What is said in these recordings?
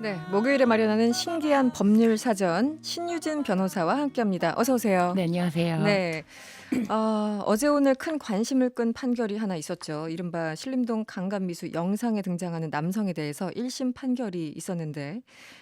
네, 목요일에 마련하는 신기한 법률 사전 신유진 변호사와 함께합니다. 어서 오세요. 네, 안녕하세요. 네, 어제 오늘 큰 관심을 끈 판결이 하나 있었죠. 이른바 신림동 강간미수 영상에 등장하는 남성에 대해서 1심 판결이 있었는데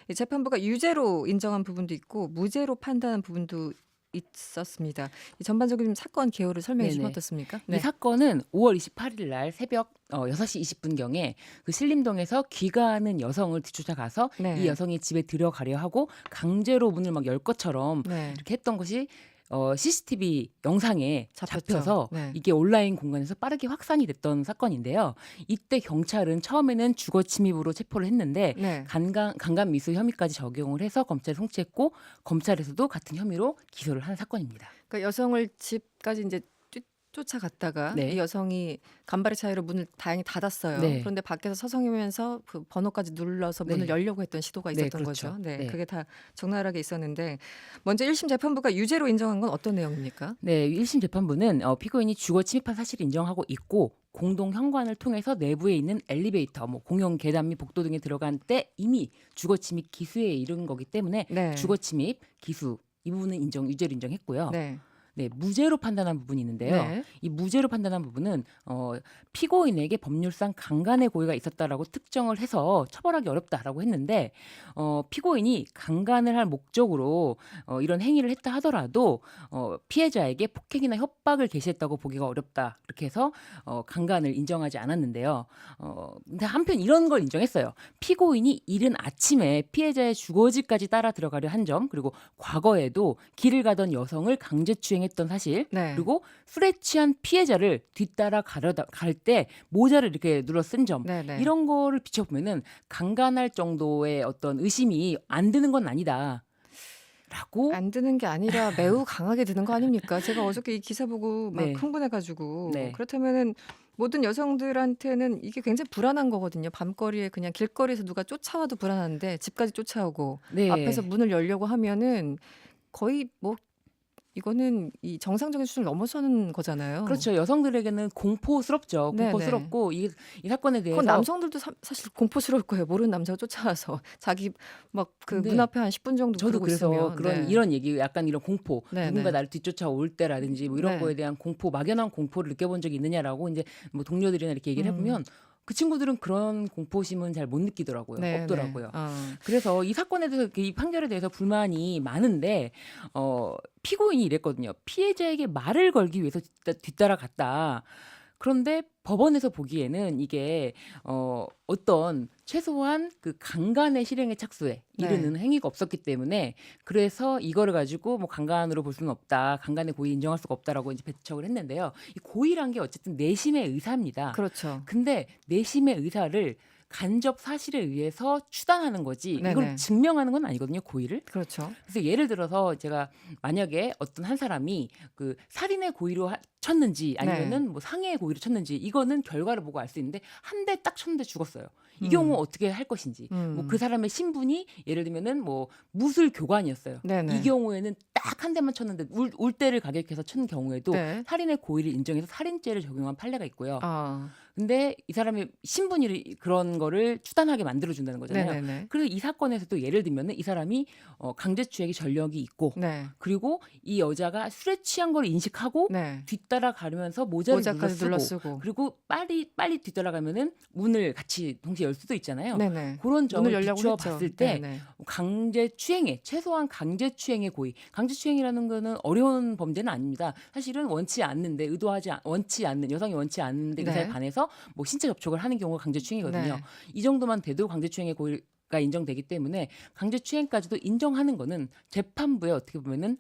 이 재판부가 유죄로 인정한 부분도 있고 무죄로 판단한 부분도 있었습니다. 이 전반적인 좀 사건 개요를 설명해 주시면 네네. 어떻습니까? 이 사건은 5월 28일 날 새벽 6시 20분경에 그 신림동에서 귀가하는 여성을 뒤쫓아가서 이 네, 여성이 집에 들어가려 하고 강제로 문을 막 열 것처럼 네, 이렇게 했던 것이 CCTV 영상에 잡혔죠. 잡혀서 네, 이게 온라인 공간에서 빠르게 확산이 됐던 사건인데요. 이때 경찰은 처음에는 주거 침입으로 체포를 했는데 네. 강간 미수 혐의까지 적용을 해서 검찰에 송치했고 검찰에서도 같은 혐의로 기소를 한 사건입니다. 그러니까 여성을 집까지 이제 쫓아갔다가 이 네. 여성이 간발의 차이로 문을 다행히 닫았어요. 네. 그런데 밖에서 서성이면서 그 번호까지 눌러서 문을 네. 열려고 했던 시도가 네, 있었던 그렇죠. 거죠. 네, 네. 그게 다 적나라하게 있었는데 먼저 1심 재판부가 유죄로 인정한 건 어떤 내용입니까? 네, 1심 재판부는 피고인이 주거 침입한 사실을 인정하고 있고 공동 현관을 통해서 내부에 있는 엘리베이터, 뭐 공용 계단 및 복도 등에 들어간 때 이미 주거 침입 기수에 이른 거기 때문에 네, 주거 침입 기수 이 부분은 유죄로 인정했고요. 네, 네, 무죄로 판단한 부분이 있는데요. 네, 이 무죄로 판단한 부분은 피고인에게 법률상 강간의 고의가 있었다라고 특정을 해서 처벌하기 어렵다라고 했는데 피고인이 강간을 할 목적으로 이런 행위를 했다 하더라도 피해자에게 폭행이나 협박을 개시했다고 보기가 어렵다 이렇게 해서 강간을 인정하지 않았는데요. 근데 한편 이런 걸 인정했어요. 피고인이 이른 아침에 피해자의 주거지까지 따라 들어가려 한 점, 그리고 과거에도 길을 가던 여성을 강제추행했던 사실, 네, 그리고 술에 취한 피해자를 뒤따라 갈 때 모자를 이렇게 눌러 쓴 점, 네, 네. 이런 거를 비춰보면은 강간할 정도의 어떤 의심이 안 드는 건 아니다. 라고. 안 드는 게 아니라 매우 강하게 드는 거 아닙니까? 제가 어저께 이 기사 보고 막 네, 흥분해가지고 네, 그렇다면은 모든 여성들한테는 이게 굉장히 불안한 거거든요. 밤거리에 그냥 길거리에서 누가 쫓아와도 불안한데 집까지 쫓아오고 앞에서 네. 문을 열려고 하면은 거의 뭐 이거는 이 정상적인 수준을 넘어서는 거잖아요. 그렇죠. 여성들에게는 공포스럽죠. 네네. 공포스럽고 이 사건에 그건 대해서. 남성들도 사실 공포스러울 거예요. 모르는 남자가 쫓아와서 자기 막 그 문 근데 앞에 한 10분 정도 저도 그러고 그래서 있으면 그런 네. 이런 얘기, 약간 이런 공포, 누군가 네네. 나를 뒤쫓아올 때라든지 뭐 이런 네. 거에 대한 공포, 막연한 공포를 느껴본 적이 있느냐라고 이제 뭐 동료들이나 이렇게 얘기를 음. 해보면 그 친구들은 그런 공포심은 잘 못 느끼더라고요. 네네. 없더라고요. 그래서 이 사건에 대해서, 이 판결에 대해서 불만이 많은데 피고인이 이랬거든요. 피해자에게 말을 걸기 위해서 뒤따라갔다. 그런데 법원에서 보기에는 이게 어떤 최소한 그 강간의 실행의 착수에 네. 이르는 행위가 없었기 때문에, 그래서 이거를 가지고 뭐 강간으로 볼 수는 없다, 강간의 고의 인정할 수가 없다라고 이제 배척을 했는데요. 이 고의란 게 어쨌든 내심의 의사입니다. 그렇죠. 근데 내심의 의사를 간접 사실에 의해서 추단하는 거지 이걸 네네. 증명하는 건 아니거든요, 고의를. 그렇죠. 그래서 예를 들어서 제가 만약에 어떤 한 사람이 그 살인의 고의로 쳤는지 네. 아니면은 뭐 상해의 고의로 쳤는지 이거는 결과를 보고 알 수 있는데 한 대 딱 쳤는데 죽었어요. 이 경우 음. 어떻게 할 것인지. 뭐 그 음. 사람의 신분이 예를 들면은 뭐 무술 교관이었어요. 이 네네. 경우에는 딱 한 대만 쳤는데 울 대를 가격해서 친 경우에도 네. 살인의 고의를 인정해서 살인죄를 적용한 판례가 있고요. 아. 근데 이 사람의 신분이 그런 거를 추단하게 만들어준다는 거잖아요. 네네네. 그래서 이 사건에서도 예를 들면은 이 사람이 강제추행의 전력이 있고, 네. 그리고 이 여자가 술에 취한 걸 인식하고 네. 뒤따라 가면서 모자를 모자까지 눌러 눌러 쓰고, 쓰고. 그리고 빨리 뒤따라가면은 문을 같이 동시에 열 수도 있잖아요. 네네. 그런 문을 점을 열려고 비추어 했죠. 봤을 때 네네. 최소한 강제추행의 고의, 강제추행이라는 거는 어려운 범죄는 아닙니다. 사실은 원치 않는 여성이 원치 않는데 의사에 네. 반해서 뭐 신체 접촉을 하는 경우가 강제추행이거든요. 네. 이 정도만 돼도 강제추행의 고의가 인정되기 때문에 강제추행까지도 인정하는 거는 재판부의 어떻게 보면은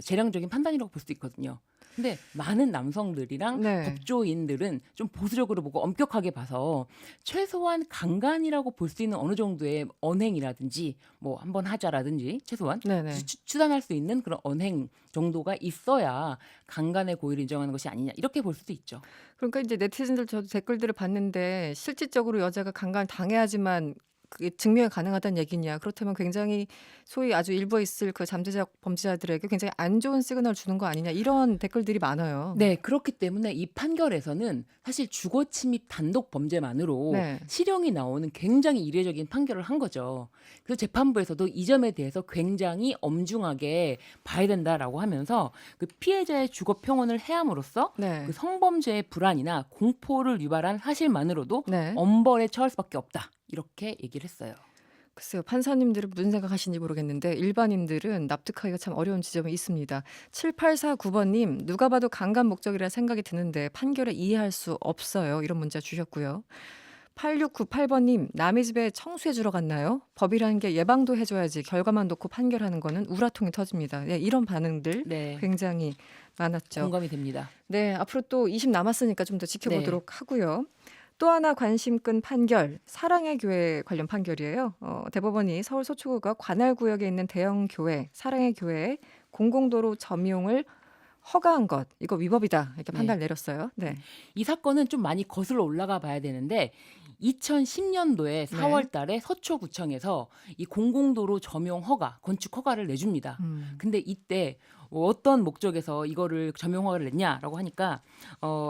재량적인 판단이라고 볼 수도 있거든요. 근데 많은 남성들이랑 네. 법조인들은 좀 보수적으로 보고 엄격하게 봐서 최소한 강간이라고 볼 수 있는 어느 정도의 언행이라든지 뭐 한번 하자라든지 최소한 네네. 추단할 수 있는 그런 언행 정도가 있어야 강간의 고의를 인정하는 것이 아니냐, 이렇게 볼 수도 있죠. 그러니까 이제 네티즌들 저도 댓글들을 봤는데 실질적으로 여자가 강간을 당해야지만 그게 증명이 가능하다는 얘기냐. 그렇다면 굉장히 소위 아주 일부에 있을 그 잠재적 범죄자들에게 굉장히 안 좋은 시그널을 주는 거 아니냐. 이런 댓글들이 많아요. 네. 그렇기 때문에 이 판결에서는 사실 주거 침입 단독 범죄만으로 네. 실형이 나오는 굉장히 이례적인 판결을 한 거죠. 그래서 재판부에서도 이 점에 대해서 굉장히 엄중하게 봐야 된다라고 하면서 그 피해자의 주거 평온을 해함으로써 네. 그 성범죄의 불안이나 공포를 유발한 사실만으로도 네. 엄벌에 처할 수밖에 없다. 이렇게 얘기를 했어요. 글쎄요. 판사님들은 무슨 생각하시는지 모르겠는데 일반인들은 납득하기가 참 어려운 지점이 있습니다. 7849번님 누가 봐도 강간 목적이라 생각이 드는데 판결을 이해할 수 없어요. 이런 문자 주셨고요. 8698번님 남의 집에 청소해 주러 갔나요? 법이라는 게 예방도 해줘야지 결과만 놓고 판결하는 거는 우라통이 터집니다. 네, 이런 반응들 네. 굉장히 많았죠. 공감이 됩니다. 네, 앞으로 또 20 남았으니까 좀 더 네. 지켜보도록 하고요. 또 하나 관심 끈 판결, 사랑의 교회 관련 판결이에요. 대법원이 서울 서초구가 관할구역에 있는 대형 교회, 사랑의 교회에 공공도로 점용을 허가한 것, 이거 위법이다 이렇게 네. 판단을 내렸어요. 네, 이 사건은 좀 많이 거슬러 올라가 봐야 되는데 2010년도에 4월 달에 서초구청에서 이 공공도로 점용 허가, 건축 허가를 내줍니다. 근데 이때 어떤 목적에서 이거를 점용 허가를 냈냐라고 하니까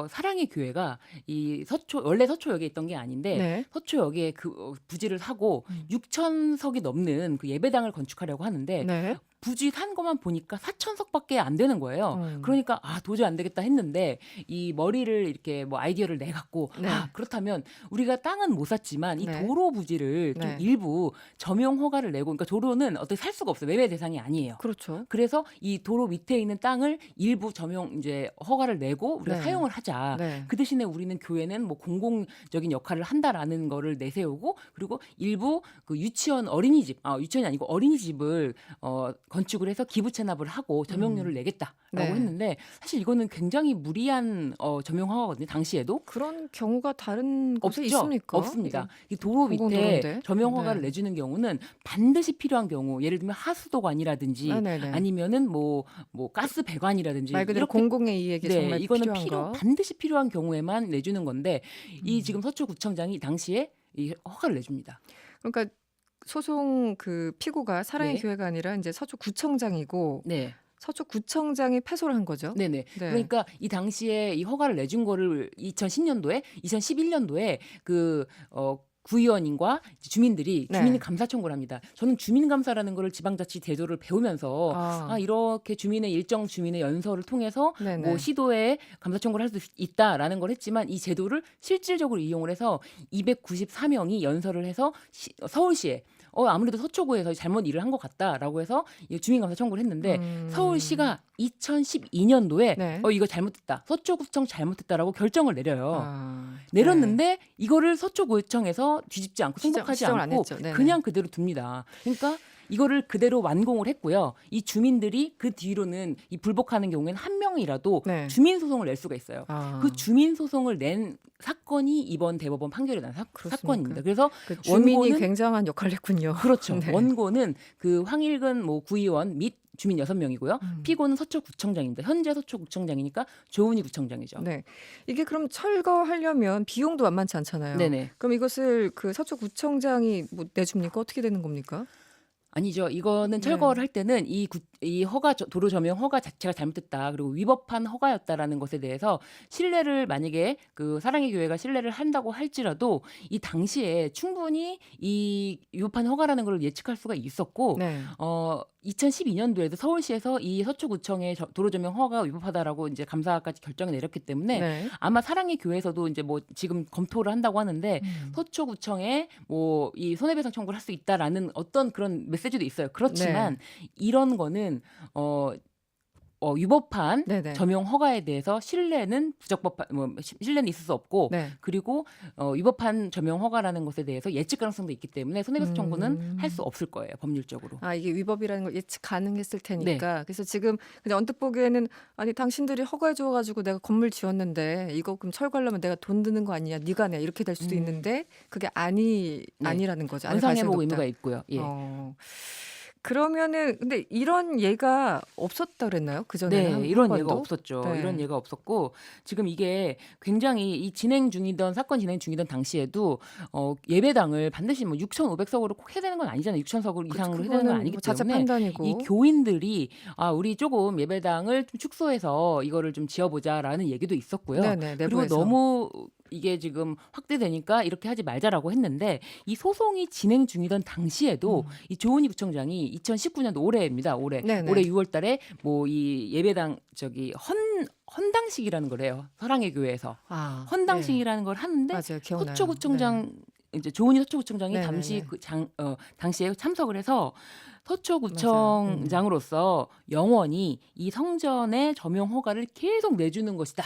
사랑의 교회가 이 원래 서초역에 있던 게 아닌데 네, 서초역에 그 부지를 사고 6,000석이 넘는 그 예배당을 건축하려고 하는데 네. 부지 산 것만 보니까 4,000석밖에 안 되는 거예요. 그러니까 도저히 안 되겠다 했는데 이 머리를 이렇게 뭐 아이디어를 내 갖고 네. 그렇다면 우리가 땅은 못 샀지만 이 네. 도로 부지를 좀 네. 일부 점용 허가를 내고 그러니까 도로는 어떻게 살 수가 없어요. 매매 대상이 아니에요. 그렇죠. 그래서 이 도로 밑에 있는 땅을 일부 점용 이제 허가를 내고 우리가 네. 사용을 하자. 네. 그 대신에 우리는 교회는 뭐 공공적인 역할을 한다라는 거를 내세우고 그리고 일부 그 유치원 어린이집 유치원이 아니고 어린이집을 건축을 해서 기부 체납을 하고 점용료를 내겠다라고 네. 했는데 사실 이거는 굉장히 무리한 점용 허가거든요. 당시에도 그런 경우가 다른 곳에 없죠. 있습니까? 없습니다. 이 도로 밑에 공공도로인데. 점용 허가를 네. 내주는 경우는 반드시 필요한 경우, 예를 들면 하수도관이라든지 네네네. 아니면은 뭐 가스 배관이라든지 말 그대로 이렇게 공공의 이익이 정말 이거는 필요한 거. 반드시 필요한 경우에만 내주는 건데 이 지금 서초구청장이 당시에 이 허가를 내줍니다. 그러니까 소송 그 피고가 사랑의 네. 교회가 아니라 이제 서초구청장이고 네. 서초구청장이 패소를 한 거죠. 네네. 네. 그러니까 이 당시에 이 허가를 내준 거를 2010년도에, 2011년도에 구의원인과 주민들이 네. 주민 감사 청구를 합니다. 저는 주민 감사라는 거를 지방자치 제도를 배우면서 아. 이렇게 일정 주민의 연설을 통해서 네네. 뭐 시도에 감사 청구를 할 수 있다라는 걸 했지만 이 제도를 실질적으로 이용을 해서 294명이 연설을 해서 서울시에 아무래도 서초구에서 잘못 일을 한 것 같다라고 해서 이 주민감사 청구를 했는데 서울시가 2012년도에 네. 이거 잘못됐다. 서초구청 잘못했다라고 결정을 내려요. 아. 내렸는데 이거를 서초구청에서 뒤집지 않고 승복하지 시정을 안 않고 했죠. 네네. 그냥 그대로 둡니다. 그러니까 이거를 그대로 완공을 했고요. 이 주민들이 그 뒤로는 이 불복하는 경우에는 한 명이라도 네. 주민 소송을 낼 수가 있어요. 아. 그 주민 소송을 낸 사건이 이번 대법원 판결이 난 그렇습니까? 사건입니다. 그래서 그 주민이 원고는- 굉장한 역할을 했군요. 그렇죠. 네. 원고는 그 황일근 구의원 및 주민 6명이고요. 피고는 서초구청장입니다. 현재 서초구청장이니까 조은희 구청장이죠. 네. 이게 그럼 철거하려면 비용도 만만치 않잖아요. 네네. 그럼 이것을 그 서초구청장이 뭐 내줍니까? 어떻게 되는 겁니까? 아니죠. 이거는 네. 철거를 할 때는 이 허가 도로 점용 허가 자체가 잘못됐다. 그리고 위법한 허가였다라는 것에 대해서 신뢰를 만약에 그 사랑의 교회가 신뢰를 한다고 할지라도 이 당시에 충분히 이 위법한 허가라는 걸 예측할 수가 있었고 네. 2012년도에도 서울시에서 이 서초구청의 도로 점용 허가가 위법하다라고 이제 감사까지 결정을 내렸기 때문에 네. 아마 사랑의 교회에서도 이제 뭐 지금 검토를 한다고 하는데 서초구청에 뭐 이 손해배상 청구를 할 수 있다라는 어떤 그런 메시지도 있어요. 그렇지만 이런 거는 위법한 네네. 점용 허가에 대해서 신뢰는 신뢰는 있을 수 없고 네. 그리고 위법한 점용 허가라는 것에 대해서 예측 가능성도 있기 때문에 손해배상 청구는 할 수 없을 거예요. 법률적으로. 아, 이게 위법이라는 걸 예측 가능했을 테니까. 그래서 지금 그냥 언뜻 보기에는 아니 당신들이 허가해 줘가지고 내가 건물 지었는데 이거 그럼 철거하려면 내가 돈 드는 거 아니냐? 네가 내 이렇게 될 수도 있는데 그게 네. 아니라는 거죠. 아닐 원상회복 가능성이 의무가 높다. 있고요. 예. 그러면은 근데 이런 예가 없었다 그랬나요? 그전에는 네. 이런 예가 번도? 없었죠. 네. 이런 예가 없었고 지금 이게 굉장히 이 사건 진행 중이던 당시에도 예배당을 반드시 뭐 6,500석으로 꼭 해야 되는 건 아니잖아요. 6,000석 이상으로 해야 되는 건 그거는 아니기 뭐 자체 때문에 이 판단이고. 교인들이 우리 조금 예배당을 좀 축소해서 이거를 좀 지어 보자."라는 얘기도 있었고요. 네네. 그리고 내부에서. 너무 이게 지금 확대되니까 이렇게 하지 말자라고 했는데 이 소송이 진행 중이던 당시에도 이 조은희 구청장이 2019년도 올해입니다. 올해 네네. 6월 달에 뭐 이 예배당 헌당식이라는 거래요. 사랑의 교회에서. 네. 헌당식이라는 걸 하는데 맞아요. 기억나요. 서초구청장 이제 조은희 서초구청장이 네네네. 당시에 참석을 해서 맞아요. 서초구청장으로서 영원히 이 성전의 점용 허가를 계속 내주는 것이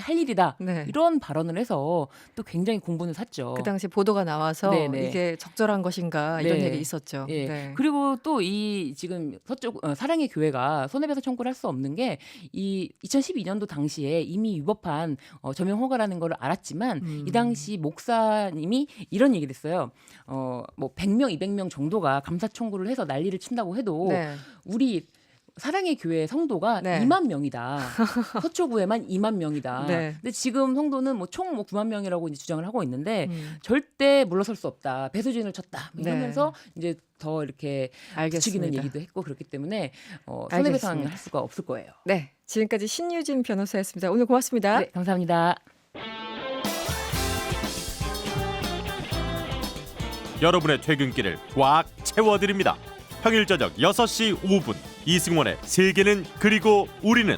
할 일이다. 네. 이런 발언을 해서 또 굉장히 공분을 샀죠. 그 당시 보도가 나와서 네네. 이게 적절한 것인가 이런 네. 얘기 있었죠. 예. 네. 그리고 또 이 지금 사랑의 교회가 손해배상 청구를 할 수 없는 게 이 2012년도 당시에 이미 위법한 점용 허가라는 걸 알았지만 이 당시 목사님이 이런 얘기를 했어요. 뭐 100명, 200명 정도가 감사 청구를 해서 난리를 친다고 해도 네. 우리 사랑의 교회 성도가 네. 2만 명이다. 서초구에만 2만 명이다. 네. 근데 지금 성도는 뭐 총 9만 명이라고 이제 주장을 하고 있는데 절대 절대 물러설 수 없다. 배수진을 쳤다. 뭐 이러면서 이제 더 이렇게 부추기는 알겠습니다. 얘기도 했고 그렇기 때문에 알겠습니다. 손해배상을 할 수가 없을 거예요. 네. 지금까지 신유진 변호사였습니다. 오늘 고맙습니다. 네, 감사합니다. 여러분의 퇴근길을 꽉 채워드립니다. 평일 저녁 6시 5분 이승원의 세계는 그리고 우리는